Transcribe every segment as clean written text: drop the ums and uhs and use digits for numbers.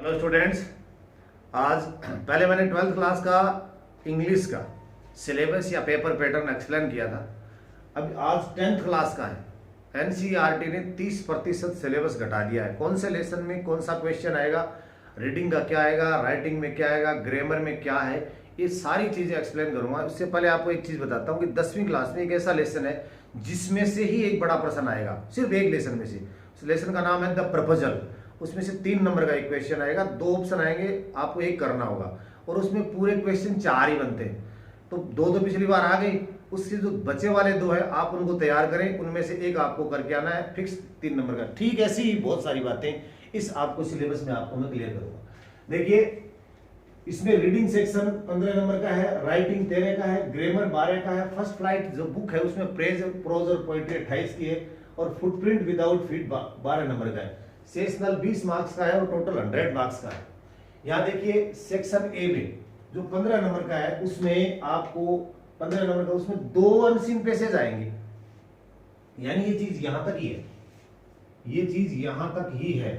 Hello students. आज पहले मैंने 12th क्लास का इंग्लिश का सिलेबस या पेपर पैटर्न एक्सप्लेन किया था। अब आज 10th क्लास का है। एनसीईआरटी ने 30% सिलेबस घटा दिया है। कौन से लेसन में कौन सा क्वेश्चन आएगा, रीडिंग का क्या आएगा, राइटिंग में क्या आएगा, ग्रामर में क्या है, ये सारी चीज़ें एक्सप्लेन करूंगा। उससे पहले आपको एक चीज़ बताता हूँ कि 10वीं क्लास में एक ऐसा लेसन है जिसमें से ही एक बड़ा प्रश्न आएगा, सिर्फ एक लेसन में से। उस लेसन का नाम है द प्रपोजल। उसमें से 3 नंबर का एक क्वेश्चन आएगा, 2 ऑप्शन आएंगे, आपको एक करना होगा और उसमें पूरे क्वेश्चन 4 ही बनते हैं। तो 2 पिछली बार आ गई, उससे जो बचे वाले 2 है आप उनको तैयार करें, उनमें से एक आपको करके आना है, फिक्स 3 नंबर का। ठीक ऐसी ही बहुत सारी बातें इस आपको सिलेबस में आपको मैं क्लियर करूंगा। देखिए, इसमें रीडिंग सेक्शन 15 नंबर का है, राइटिंग 13 का है, ग्रामर 12 का है। फर्स्ट फ्लाइट जो बुक है उसमें प्रेज, प्रोज और पोएट्री 28 की है और फुटप्रिंट विदाउट फीट 12 नंबर का है। सेशनल 20 मार्क्स का है और टोटल 100 मार्क्स का है। यहाँ देखिए सेक्शन ए में जो 15 नंबर का है उसमें आपको 15 नंबर का उसमें 2 अनसीन पैसेज आएंगे, यानी ये चीज यहां तक ही है, ये चीज यहां तक ही है,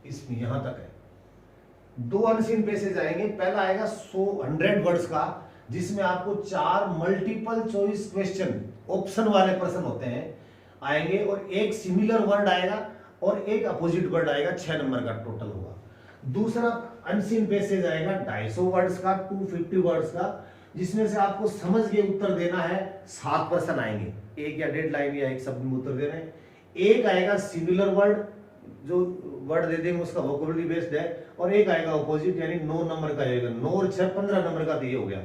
इसमें यहां तक है। 2 अनसीन पैसेज आएंगे। पहला आएगा 100 वर्ड्स का, जिसमें आपको 4 मल्टीपल चॉइस क्वेश्चन ऑप्शन वाले प्रश्न होते हैं आएंगे और एक सिमिलर वर्ड आएगा और एक अपोजिट वर्ड आएगा। 6 नंबर का टोटल होगा। दूसरा अनसीन पैसेज आएगा 250 वर्ड्स का, 250 वर्ड्स का, जिसमें से आपको समझ के उत्तर देना है। 7 प्रश्न आएंगे, एक या डेढ़ लाइन या एक शब्द में उत्तर देना है। एक आएगा सिमिलर वर्ड, जो वर्ड दे देंगे उसका वोकैबुलरी बेस्ड है, और एक आएगा ऑपोजिट, यानी 9 नंबर का आएगा। 9 और 6 15 नंबर का तो ये हो गया।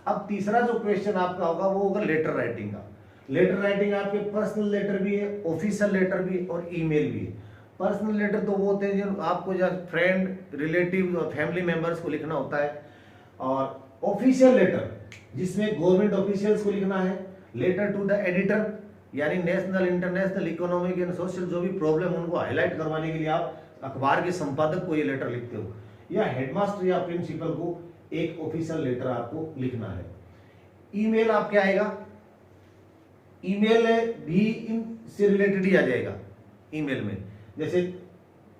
अब तीसरा जो क्वेश्चन आपका होगा वो होगा लेटर राइटिंग का। लेटर राइटिंग आपके पर्सनल लेटर भी है, ऑफिशियल लेटर भी और ईमेल भी है। पर्सनल लेटर तो वो होते हैं जो आपको जब फ्रेंड, रिलेटिव और फैमिली मेंबर्स को लिखना होता है, और ऑफिशियल लेटर जिसमें गवर्नमेंट ऑफिशियल्स को लिखना है। लेटर टू द एडिटर, यानी national, international, economic and social जो भी प्रॉब्लम उनको हाईलाइट करवाने के लिए आप अखबार के संपादक को ये लेटर लिखते हो, या हेडमास्टर या प्रिंसिपल को एक ऑफिशियल लेटर आपको लिखना है। ईमेल आपके आएगा, ईमेल भी इनसे रिलेटेड ही आ जाएगा। ईमेल में जैसे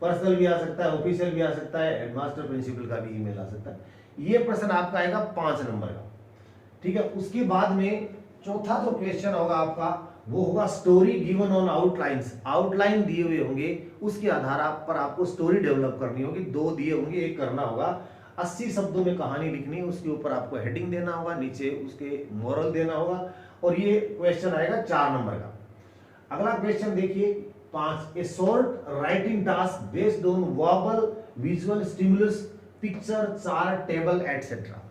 पर्सनल भी आ सकता है, ऑफिशियल भी आ सकता है, हेडमास्टर प्रिंसिपल का भी ईमेल आ सकता है। ये प्रश्न आपका आएगा 5 नंबर का। ठीक है, उसके बाद में चौथा जो क्वेश्चन होगा आपका वो होगा story given on outlines. Outline दिए हुए होंगे, उसके आधार पर आपको स्टोरी डेवलप करनी होगी। 2 दिए होंगे, एक करना होगा। 80 शब्दों में कहानी लिखनी है, उसके ऊपर आपको हेडिंग देना होगा, नीचे उसके मोरल देना होगा, और ये क्वेश्चन आएगा 4 नंबर का। अगला क्वेश्चन देखिए 5, ए short writing task based on verbal visual stimulus, picture, chart, table etcetera.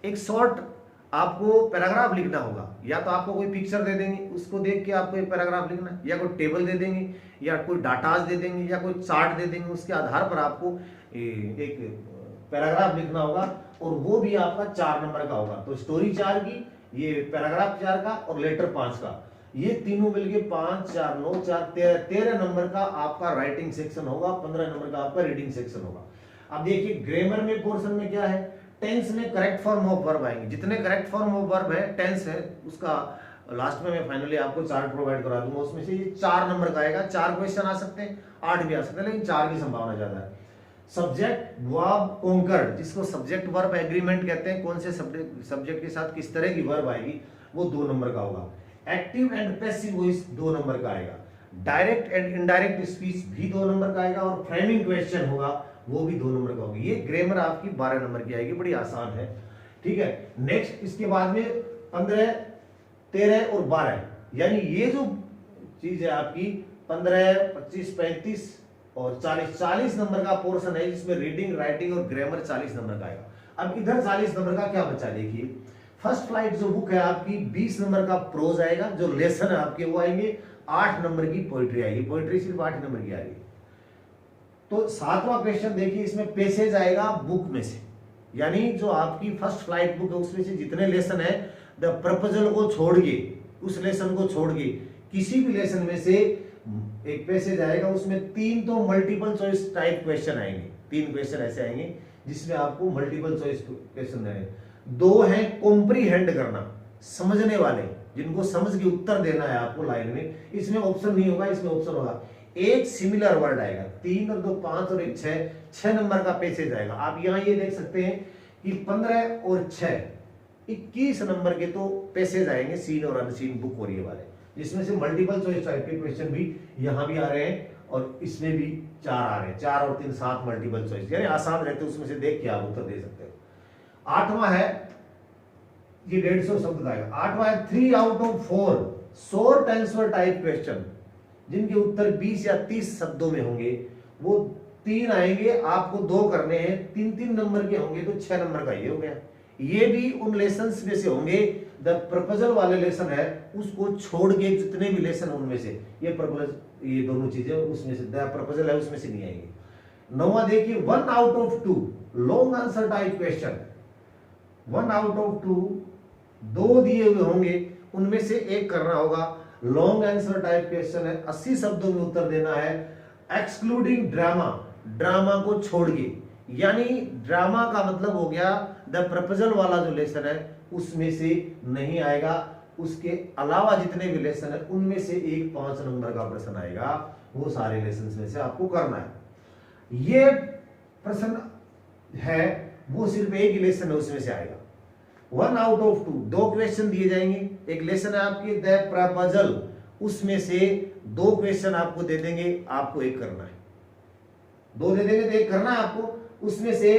एक शॉर्ट आपको पैराग्राफ लिखना होगा, या तो आपको कोई पिक्चर दे देंगे, उसको देख के आपको एक पैराग्राफ लिखना है, या कोई टेबल दे देंगे, या कोई डाटाज दे देंगे, या कोई चार्ट दे देंगे, उसके आधार पर आपको एक पैराग्राफ लिखना होगा, और वो भी आपका 4 नंबर का होगा। तो स्टोरी 4 की, ये पैराग्राफ 4 का और लेटर 5 का, ये तीनों मिलके 5, 4, 9, 4, 13 नंबर का आपका राइटिंग सेक्शन होगा। 15 नंबर का आपका रीडिंग सेक्शन होगा। अब देखिए ग्रामर में पोर्शन में क्या है, टेंस में करेक्ट फॉर्म ऑफ वर्ब आएंगे। जितने करेक्ट फॉर्म ऑफ वर्ब है, टेंस है, उसका लास्ट में मैं फाइनली आपको चार्ट प्रोवाइड करा दूंगा। उसमें से ये 4 नंबर का आएगा। 4 क्वेश्चन आ सकते हैं, 8 भी आ सकते हैं, लेकिन 4 की संभावना ज्यादा है। सब्जेक्ट वर्ब कॉन्कर्ड, जिसको सब्जेक्ट वर्ब एग्रीमेंट कहते हैं, कौन से सब्जेक्ट के साथ किस तरह की वर्ब आएगी, वो 2 नंबर का होगा। Active and passive voice 2 number का आएगा। डायरेक्ट एंड इनडायरेक्ट स्पीच भी 2 नंबर का आएगा, और फ्रेमिंग क्वेश्चन होगा वो भी 2 नंबर का होगा। ये ग्रामर आपकी 12 नंबर की आएगी, बड़ी आसान है। ठीक है, नेक्स्ट इसके बाद में 15, 13 और 12, यानी ये जो चीज है आपकी 15, 25, 35 और 40 नंबर का पोर्शन है, जिसमें रीडिंग, राइटिंग और ग्रामर 40 नंबर का आएगा। अब इधर 40 नंबर का क्या बचा, देखिए फर्स्ट फ्लाइट जो बुक है आपकी 20 नंबर का प्रोज आएगा, जो लेसन है आपके वो आएंगे। 8 नंबर की पोइट्री आएगी, पोइट्री सिर्फ 8 नंबर की आएगी। तो 7वां क्वेश्चन देखिए, इसमें पैसेज आएगा बुक में से, यानी जो आपकी फर्स्ट फ्लाइट बुक है उसमें से जितने लेसन है, द प्रपोजल को छोड़ के, उस लेसन को छोड़ के किसी भी लेसन में से एक पैसेज आएगा। उसमें 3 तो मल्टीपल चॉइस टाइप क्वेश्चन आएंगे। 3 क्वेश्चन ऐसे आएंगे जिसमें आपको मल्टीपल चॉइस क्वेश्चन आएंगे। 2 हैं कॉम्प्रीहेंड करना, समझने वाले, जिनको समझ के उत्तर देना है आपको लाइन में। इसमें ऑप्शन नहीं होगा, इसमें ऑप्शन होगा। एक सिमिलर वर्ड आएगा, 3 और 2 5 और 1 6 नंबर का पैसेज आएगा। आप यहाँ ये देख सकते हैं कि 15 और 6 21 नंबर के तो पैसेज आएंगे, सीन और अनसीन बुक और ये वाले, जिसमें से मल्टीपल चॉइस टाइप के क्वेश्चन भी यहाँ भी आ रहे हैं और इसमें भी 4 आ रहे हैं, 4 और 3 7 मल्टीपल चॉइस, यानी आसान रहते हैं, उसमें से देख के आप उत्तर दे सकते हो। 8वां है, ये 150 शब्द का आएगा। 8वां है 3 out of 4 short answer type question, जिनके उत्तर 20 या 30 शब्दों में होंगे, वो 3 आएंगे, आपको 2 करने हैं, 3 नंबर के होंगे तो 6 नंबर का ये हो गया। ये भी उन लेसन्स में से होंगे, द प्रपोजल वाले लेसन है उसको छोड़ के जितने भी लेसन उनमें से ये प्रपोजल, ये दोनों चीजें उसमें से, द प्रपोजल है उसमें से नहीं आएंगे। 9वां देखिए 1 out of 2 long answer type question, 1 out of 2 2 दिए हुए होंगे, उनमें से एक करना होगा, लॉन्ग आंसर टाइप क्वेश्चन है, 80 शब्दों में उत्तर देना है, एक्सक्लूडिंग ड्रामा, ड्रामा को छोड़ के, यानी ड्रामा का मतलब हो गया द प्रपोजल वाला जो लेसन है उसमें से नहीं आएगा, उसके अलावा जितने भी लेसन है उनमें से एक 5 नंबर का प्रश्न आएगा, वो सारे लेसन में से आपको करना है। ये प्रश्न है वो सिर्फ एक ही लेसन है उसमें से आएगा। 1 आउट ऑफ 2 2 क्वेश्चन दिए जाएंगे, एक लेसन है आपकी द प्रपोजल, उसमें से 2 क्वेश्चन आपको दे देंगे, आपको एक करना है, 2 दे देंगे तो एक करना है आपको, उसमें से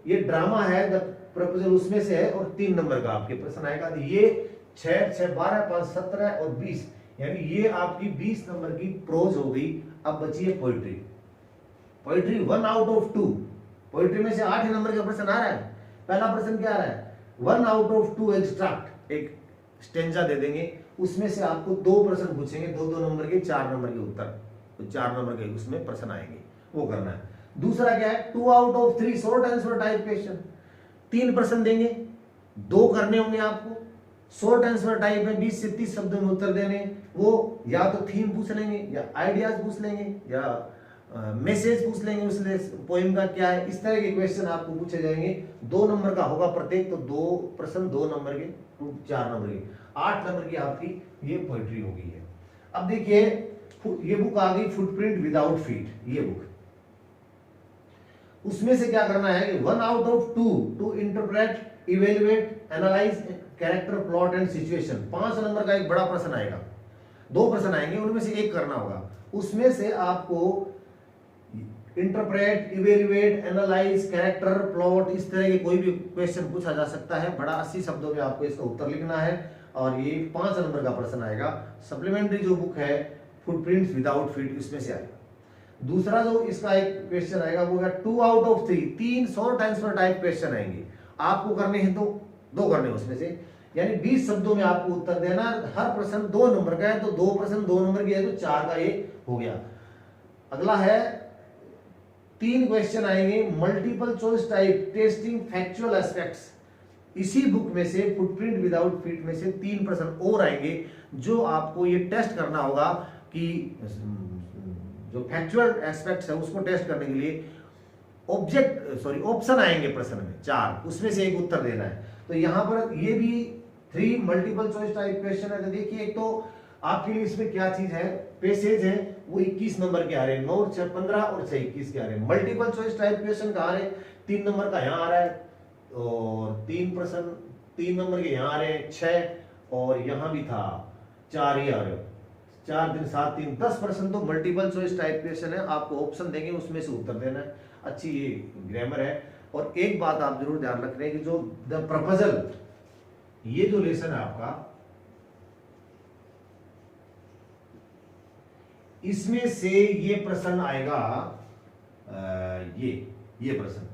ये ड्रामा है द प्रपोजल उसमें से है, और 3 नंबर का आपके प्रश्न आएगा। तो ये 6 6 12 5 17 और 20, यानी ये आपकी 20 नंबर की प्रोज हो गई। अब बची है poetry. Poetry 1 out of 2, poetry में से 8 नंबर का प्रश्न आ रहा है। पहला प्रश्न क्या आ रहा है, 1 आउट ऑफ 2 एक्सट्रैक्ट, एक स्टेंजा दे देंगे, उसमें से आपको 2 प्रश्न पूछेंगे, 2 नंबर के, 4 नंबर के उत्तर, तो 4 नंबर के उसमें प्रश्न आएंगे, वो करना है। दूसरा क्या है 2 out of 3 short answer type question, 3 प्रश्न देंगे, 2 करने होंगे आपको, शॉर्ट आंसर टाइप में 20 से 30 शब्दों में उत्तर देने, वो या तो थीम पूछ लेंगे या आइडियाज पूछ लेंगे या मैसेज पूछ लेंगे उस पोएम का क्या है, इस तरह के क्वेश्चन आपको पूछे जाएंगे। 2 नंबर का होगा प्रत्येक, तो 2 प्रश्न 2 नंबर के, 4 नंबर के, 8 नंबर की आपकी ये पोइट्री हो गई है। अब देखिए ये बुक आ गई फुटप्रिंट विदाउट फीट, ये बुक, उसमें से क्या करना है 1 out of 2 to interpret, evaluate, analyse character, plot and situation, 5 number का एक बड़ा प्रश्न आएगा, 2 प्रश्न आएंगे, उनमें से एक करना होगा, उसमें से आपको interpret, evaluate, analyse, character, plot, इस तरह के कोई भी क्वेश्चन पूछा जा सकता है, बड़ा 80 शब्दों में आपको इसका उत्तर लिखना है, और ये 5 नंबर का प्रश्न आएगा। सप्लीमेंट्री जो बुक है फुटप्रिंट्स विदाउट फीट, इसमें से आएगा। दूसरा जो इसका एक क्वेश्चन आएगा वो है 2 out of 3 short answer type question आएंगे, आपको करने हैं तो 2 करने उसमें से, यानी 20 शब्दों में आपको उत्तर देना, हर प्रश्न 2 नंबर का है, तो 2 प्रश्न 2 नंबर की है, तो 4 का ये हो गया। अगला है 3 क्वेश्चन आएंगे multiple choice type, testing factual aspects, इसी बुक में से फुटप्रिंट विदाउट फीट में से 3 प्रश्न और आएंगे, जो आपको ये टेस्ट करना होगा कि जो फैक्चुअल एस्पेक्ट्स है उसको टेस्ट करने के लिए ऑप्शन आएंगे प्रश्न में 4, उसमें से एक उत्तर देना है। तो यहाँ पर ये भी 3 मल्टीपल चॉइस टाइप क्वेश्चन है। तो देखिए एक तो आपके लिए इसमें क्या चीज है, पैसेज है वो 21 नंबर के आ रहे हैं, 9 और 6 15 और 6 21 के आ रहे हैं। मल्टीपल चॉइस टाइप क्वेश्चन कहाँ आ रहे हैं, 3 नंबर का यहाँ आ रहा है, और 3 प्रश्न 3 नंबर के यहाँ आ रहे हैं 6, और यहाँ भी था 4 ही आ रहे हो, 4 3 7 3 10 प्रश्न तो मल्टीपल चॉइस टाइप क्वेश्चन है, आपको ऑप्शन देंगे उसमें से उत्तर देना है। अच्छी ये ग्रामर है। और एक बात आप जरूर ध्यान रख रहे हैं कि जो द प्रपोजल, ये जो लेसन है आपका, इसमें से ये प्रश्न आएगा, ये प्रश्न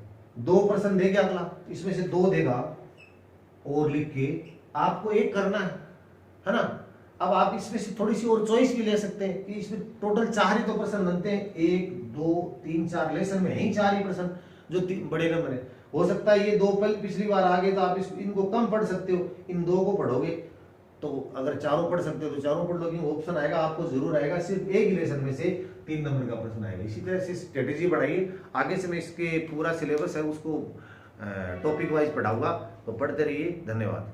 2 प्रश्न देगा अगला, इसमें से 2 देगा और लिख के आपको एक करना है ना। अब आप इसमें से थोड़ी सी और चॉइस भी ले सकते हैं कि इसमें टोटल 4 ही तो प्रश्न बनते हैं, 1 2 3 4 लेसन में ही 4 ही प्रश्न जो बड़े नंबर है। हो सकता है ये 2 पिछली बार आ गए तो आप इनको कम पढ़ सकते हो, इन 2 को पढ़ोगे तो अगर 4 पढ़ सकते हो तो 4 पढ़ लो, ऑप्शन आएगा आपको जरूर आएगा, सिर्फ एक ही लेसन में से 3 नंबर का प्रश्न आएगा। इसी तरह से स्ट्रेटेजी बढ़ाइए, आगे से मैं इसके पूरा सिलेबस है उसको टॉपिक वाइज पढ़ाऊंगा, तो पढ़ते रहिए। धन्यवाद।